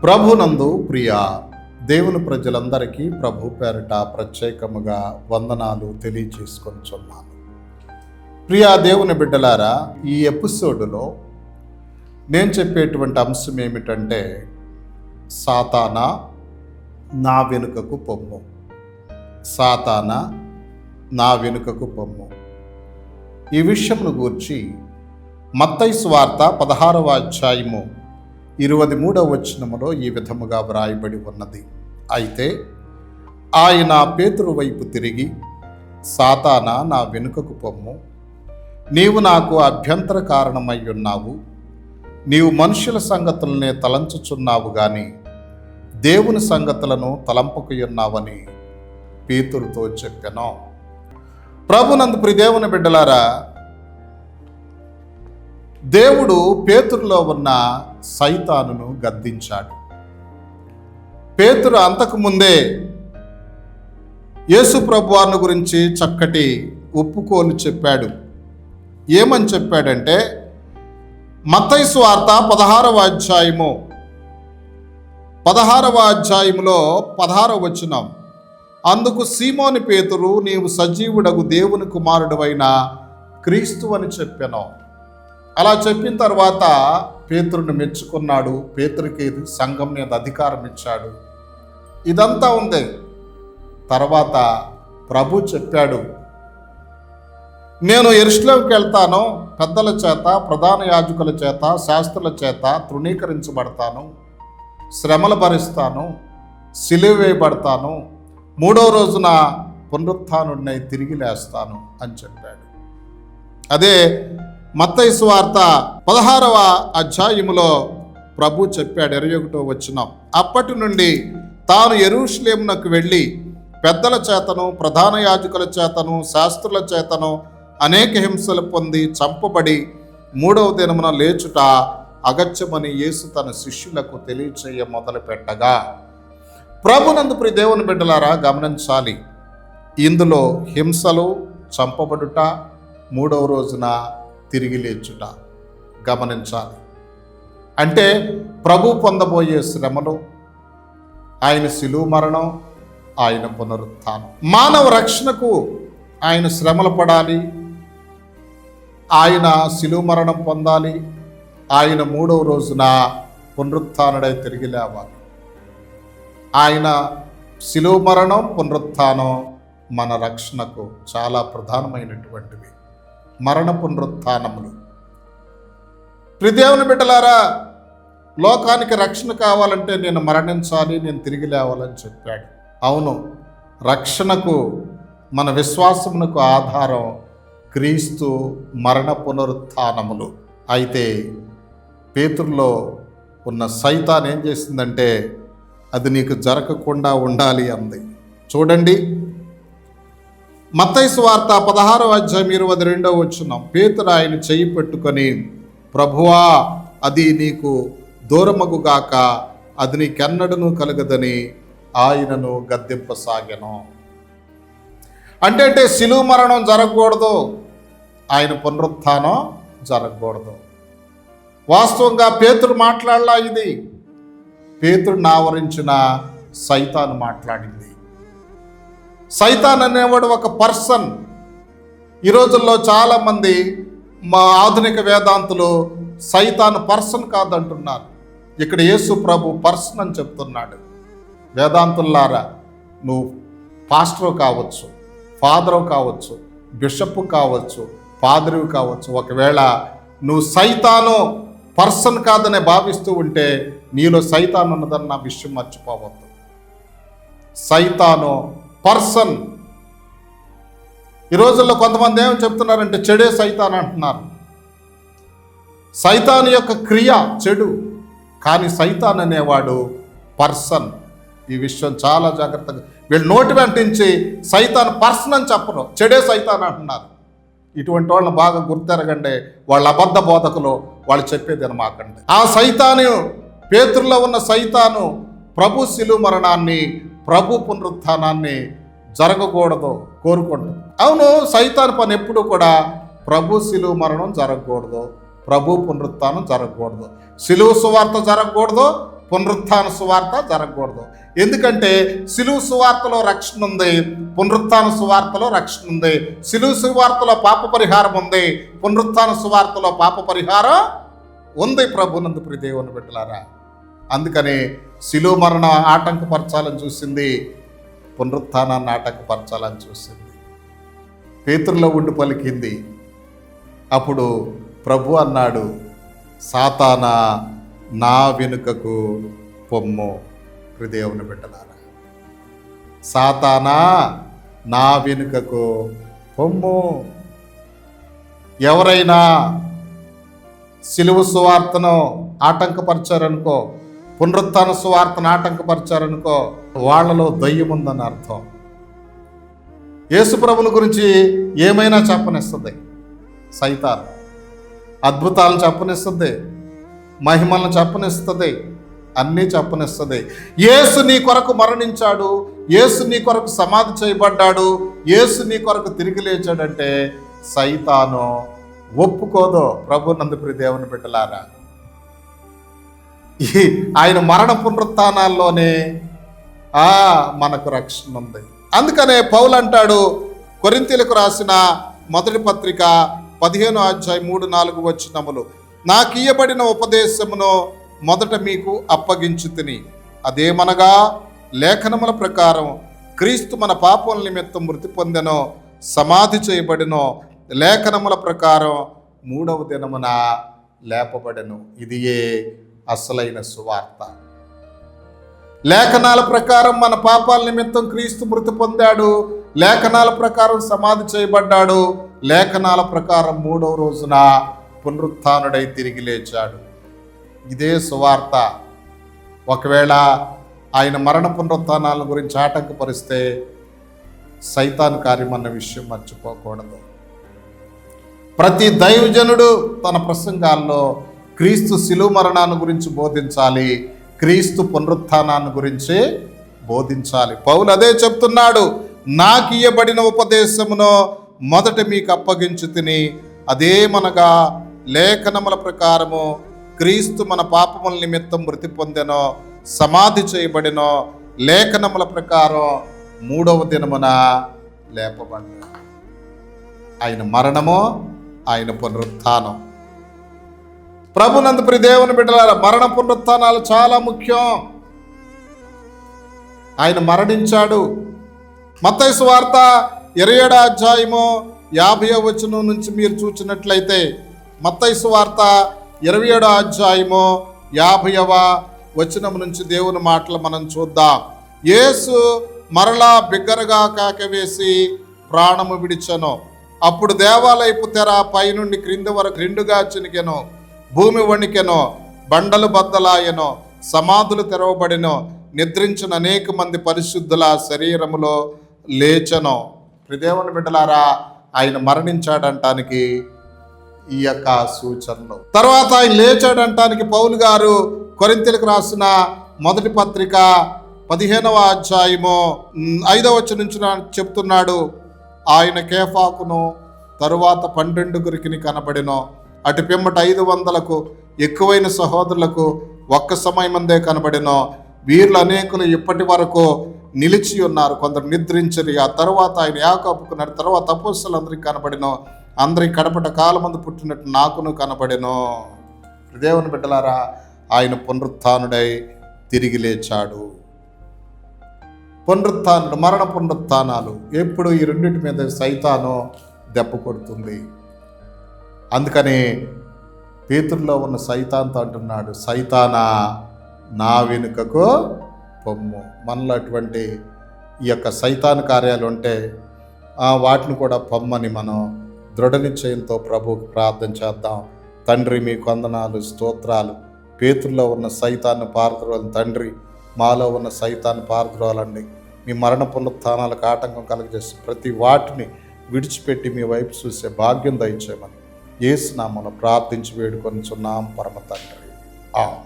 ప్రభునందు ప్రియ దేవుని ప్రజలందరికీ ప్రభు పేరిట ప్రత్యేకముగా వందనాలు తెలియజేసుకొనిచున్నాను. ప్రియ దేవుని బిడ్డలారా, ఈ ఎపిసోడులో నేను చెప్పేటువంటి అంశం ఏమిటంటే, సాతానా నా వెనుకకు పొమ్ము. సాతానా నా వెనుకకు పొమ్ము. ఈ విషయమును గూర్చి మత్తయి సువార్త 16వ అధ్యాయము 23వ వచనములో ఈ విధముగా వ్రాయబడి ఉన్నది. అయితే ఆయన పేతురు వైపు తిరిగి, సాతానా నా వెనుకకు పొమ్ము, నీవు నాకు అభ్యంతర కారణమై ఉన్నావు. నీవు మనుషుల సంగతులనే తలంచుచున్నావు గాని దేవుని సంగతులను తలంపకున్నావని పేతురుతో చెప్పెను. ప్రభునందు ప్రియ దేవుని బిడ్డలారా, దేవుడు పేతురులో ఉన్న సైతానును గద్దించాడు. పేతురు అంతకుముందే యేసు ప్రభువారిని గురించి చక్కటి ఒప్పుకోలు చెప్పాడు. ఏమని చెప్పాడంటే, మత్తయి సువార్త 16వ అధ్యాయములో 16వ వచనం, అందుకు సీమోని పేతురు, నీవు సజీవుడగు దేవుని కుమారుడవైన క్రీస్తు అని చెప్పెను. అలా చెప్పిన తర్వాత పేతురుని మెచ్చుకున్నాడు. పేతురికి సంఘం మీద అధికారం ఇచ్చాడు. ఇదంతా ఉంది. తర్వాత ప్రభు చెప్పాడు, నేను యెరూషలేముకి వెళ్తాను, పెద్దల చేత, ప్రధాన యాజకుల చేత, శాస్త్రుల చేత తృణీకరించబడతాను, శ్రమలు భరిస్తాను, సిలువ వేయబడతాను, 3వ రోజున పునరుత్థానుడినై తిరిగి లేస్తాను అని చెప్పాడు. అదే మత్తయి సువార్త 16వ అధ్యాయములో ప్రభు చెప్పాడు 21వ వచనం, అప్పటి నుండి తాను యెరూషలేమునకు వెళ్ళి పెద్దల చేతను, ప్రధాన యాజకుల చేతను, శాస్త్రుల చేతను అనేక హింసలు పొంది చంపబడి 3వ దినమున లేచుట అగత్యమని యేసు తన శిష్యులకు తెలియచేయ మొదలుపెట్టగా. ప్రభునందు ప్రియ దేవుని బిడ్డలారా, గమనించాలి. ఇందులో హింసలు, చంపబడుట, 3వ రోజున తిరిగి లేచుట గమనించాలి. అంటే ప్రభు పొందబోయే శ్రమలు, ఆయన శిలువ మరణం, ఆయన పునరుత్థానం, మానవ రక్షణకు ఆయన శ్రమలు పడాలి, ఆయన శిలువ మరణం పొందాలి, ఆయన 3వ రోజున పునరుత్థానుడై తిరిగి లేవాలి. ఆయన శిలువ మరణం, పునరుత్థానం మన రక్షణకు చాలా ప్రధానమైనటువంటివి. మరణ పునరుత్థానములు. ప్రియదేవుని బిడ్డలారా, లోకానికి రక్షణ కావాలంటే నేను మరణించాలి, నేను తిరిగి లేవాలని చెప్పాడు. అవును, రక్షణకు మన విశ్వాసమునకు ఆధారం క్రీస్తు మరణ పునరుత్థానములు. అయితే పేతురులో ఉన్న సైతాన్ ఏం చేసిందంటే, అది నీకు జరగకుండా ఉండాలి అంది. చూడండి, మత్తయి సువార్త 16వ అధ్యాయం 22వ వచనం, పేతురు ఆయన చెయ్యి పెట్టుకొని, ప్రభువా అది నీకు దూరమగుగాక, అది నీకెన్నడను కలగదని ఆయనను గద్దింపసాగెను. అంటే శిలువ మరణం జరగకూడదు, ఆయన పునరుత్థానం జరగకూడదు. వాస్తవంగా పేతురు మాట్లాడలా, ఇది పేతురుని ఆవరించిన సైతాను మాట్లాడింది. సైతాన్ అనేవాడు ఒక పర్సన్. ఈ రోజుల్లో చాలామంది మా ఆధునిక వేదాంతులు సైతాన్ పర్సన్ కాదంటున్నారు. ఇక్కడ యేసు ప్రభు పర్సన్ అని చెప్తున్నాడు. వేదాంతుల్లారా, నువ్వు పాస్టర్ కావచ్చు, ఫాదరు కావచ్చు, బిషప్ కావచ్చు, పాదరి కావచ్చు, ఒకవేళ నువ్వు సైతాను పర్సన్ కాదనే భావిస్తూ ఉంటే నీలో సైతాన్ ఉన్నదన్న విషయం మర్చిపోవద్దు. సైతాను పర్సన్. ఈ రోజుల్లో కొంతమంది ఏమని చెప్తున్నారంటే, చెడే సైతాన్ అంటున్నారు. సైతాన్ యొక్క క్రియ చెడు, కానీ సైతాన్ అనేవాడు పర్సన్. ఈ విషయం చాలా జాగ్రత్తగా, వీళ్ళు నోటి వెంటించి సైతాన్ పర్సన్ అని చెప్పరు, చెడే సైతాన్ అంటున్నారు. ఇటువంటి వాళ్ళని బాగా గుర్తెరగండి. వాళ్ళ అబద్ధ బోధకులు, వాళ్ళు చెప్పేది అనమాకండి. ఆ సైతాను, పేతురులో ఉన్న సైతాను ప్రభు శిలువ మరణాన్ని, ప్రభు పునరుత్థానాన్ని జరగకూడదు కోరుకుంటుంది. అవును, సైతాను పని ఎప్పుడు కూడా ప్రభు శిలువ మరణం జరగకూడదు, ప్రభు పునరుత్థానం జరగకూడదు, శిలువ సువార్త జరగకూడదు, పునరుత్థాన సువార్త జరగకూడదు. ఎందుకంటే సిలువ సువార్తలో రక్షణ ఉంది, పునరుత్థాన సువార్తలో రక్షణ ఉంది. సిలువ సువార్తలో పాప పరిహారం ఉంది, పునరుత్థాన సువార్తలో పాప పరిహారం ఉంది. ప్రభునందు ప్రియ దేవుని బిడ్డలారా, అందుకని సిలువ మరణ ఆటంకపరచాలని చూసింది, పునరుత్థానాన్ని ఆటంకపరచాలని చూసింది. పేతురులో ఉండి పలికింది. అప్పుడు ప్రభు అన్నాడు, సాతానా నా వెనుకకు పొమ్ము. హృదయమును బిడ్డలారా, సాతానా నా వెనుకకు పొమ్ము. ఎవరైనా సిలువ సువార్తను ఆటంకపరిచారనుకో, పునరుత్థాన సువార్తను ఆటంకపరిచారనుకో, వాళ్ళలో దయ్యం ఉందని అర్థం. యేసు ప్రభుని గురించి ఏమైనా చెప్పనిస్తుంది సైతాన్. అద్భుతాలను చెప్పనిస్తుంది, మహిమలను చెప్పనిస్తుంది, అన్నీ చెప్పనిస్తుంది. యేసు నీ కొరకు మరణించాడు, యేసు నీ కొరకు సమాధి చేయబడ్డాడు, యేసు నీ కొరకు తిరిగి లేచాడంటే సైతాను ఒప్పుకోదు. ప్రభునందు ప్రియ దేవుని బిడ్డలారా, ఆయన మరణ పునరుత్థానాల్లోనే మనకు రక్షణ ఉంది. అందుకనే పౌలు అంటాడు, కొరింథీయులకు రాసిన మొదటి పత్రిక 15:3-4 నాకు ఇయ్యబడిన ఉపదేశమును మొదట మీకు అప్పగించుతిని. అదేమనగా లేఖనముల ప్రకారం క్రీస్తు మన పాపముల నిమిత్తం మృతి పొందెనో, సమాధి చేయబడినో, లేఖనముల ప్రకారం 3వ దినమున లేపబడెను. ఇదియే అసలైన సువార్త. లేఖనాల ప్రకారం మన పాపాల నిమిత్తం క్రీస్తు మృతి పొందాడు, లేఖనాల ప్రకారం సమాధి చేయబడ్డాడు, లేఖనాల ప్రకారం 3వ రోజున పునరుత్థానుడై తిరిగి లేచాడు. ఇదే సువార్త. ఒకవేళ ఆయన మరణ పునరుత్థానాల గురించి ఆటంకపరిస్తే సైతాన్ కార్యం అన్న విషయం మర్చిపోకూడదు. ప్రతి దైవజనుడు తన ప్రసంగాల్లో క్రీస్తు శిలువ మరణాన్ని గురించి బోధించాలి, క్రీస్తు పునరుత్థానాన్ని గురించి బోధించాలి. పౌలు అదే చెప్తున్నాడు, నాకు ఇయ్యబడిన ఉపదేశమును మొదట మీకు అప్పగించుతిని. అదేమనగా లేఖనముల ప్రకారము క్రీస్తు మన పాపముల నిమిత్తం మృతి పొందెనో, సమాధి చేయబడినో, లేఖనముల ప్రకారం 3వ దినమున లేపబడ్డాడు. ఆయన మరణము, ఆయన పునరుత్థానం. ప్రభునందు ప్రియ దేవుని బిడ్డలారా, మరణ పునరుత్థానాలు చాలా ముఖ్యం. ఆయన మరణించాడు. మత్తయి సువార్త 27:50 నుంచి మీరు చూసినట్లయితే, మత్తయి సువార్త 27:50 నుంచి దేవుని మాటలు మనం చూద్దాం. యేసు మరలా బిగ్గరగా కేకవేసి ప్రాణము విడిచెను. అప్పుడు దేవాలయపు తెర పైనుండి క్రింది వరకు 2గా చినికెను, భూమి వణికెను, బండలు బద్దలాయెను, సమాధులు తెరవబడినో, నిద్రించిన అనేక మంది పరిశుద్ధుల శరీరములో లేచెను. దేవుని బిడ్డలారా, ఆయన మరణించాడంటానికి ఈ యొక్క సూచనలు. తర్వాత ఆయన లేచాడంటానికి పౌలు గారు కొరింథీయులకు రాసిన మొదటి పత్రిక 15:5 నుంచి చెప్తున్నాడు, ఆయన కేఫాకును తరువాత 12 కనబడినో, అటు పిమ్మట 500కు ఎక్కువైన సహోదరులకు ఒక్క సమయమందే కనబడినో, వీరులు అనేకులు ఇప్పటి వరకు నిలిచి ఉన్నారు, కొందరు నిద్రించరి. ఆ తర్వాత ఆయన యాకోబుకున్నాడు, తర్వాత అపోస్తలులందరికీ కనబడినో, అందరికి కడపట కాలమందు పుట్టినట్టు నాకును కనబడినో. దేవుని బిడ్డలారా, ఆయన పునరుత్థానుడై తిరిగి లేచాడు. పునరుత్థానుడు, మరణ పునరుత్థానాలు ఎప్పుడు ఈ రెండింటి మీద సైతాను దెబ్బ కొడుతుంది. అందుకని పేతురులో ఉన్న సైతాన్తో అంటున్నాడు, సైతానా నా వెనుకకు పొమ్ము. మనలో అటువంటి ఈ యొక్క సైతాన్ కార్యాలు ఉంటే వాటిని కూడా పొమ్మని మనం దృఢ నిశ్చయంతో ప్రభువుకు ప్రార్థన చేద్దాం. తండ్రి, మీ కొందనాలు, స్తోత్రాలు. పేతురులో ఉన్న సైతాన్ని పారద్రోలని తండ్రి, మాలో ఉన్న సైతాన్ని పారద్రోలండి. మీ మరణ పునరుత్థానాలకు ఆటంకం కలుగజేసి ప్రతి వాటిని విడిచిపెట్టి మీ వైపు చూసే భాగ్యం దయచేయమని యేసు నామమున ప్రార్థించి వేడుకొనుచున్నాం పరమ తండ్రి. ఆమేన్.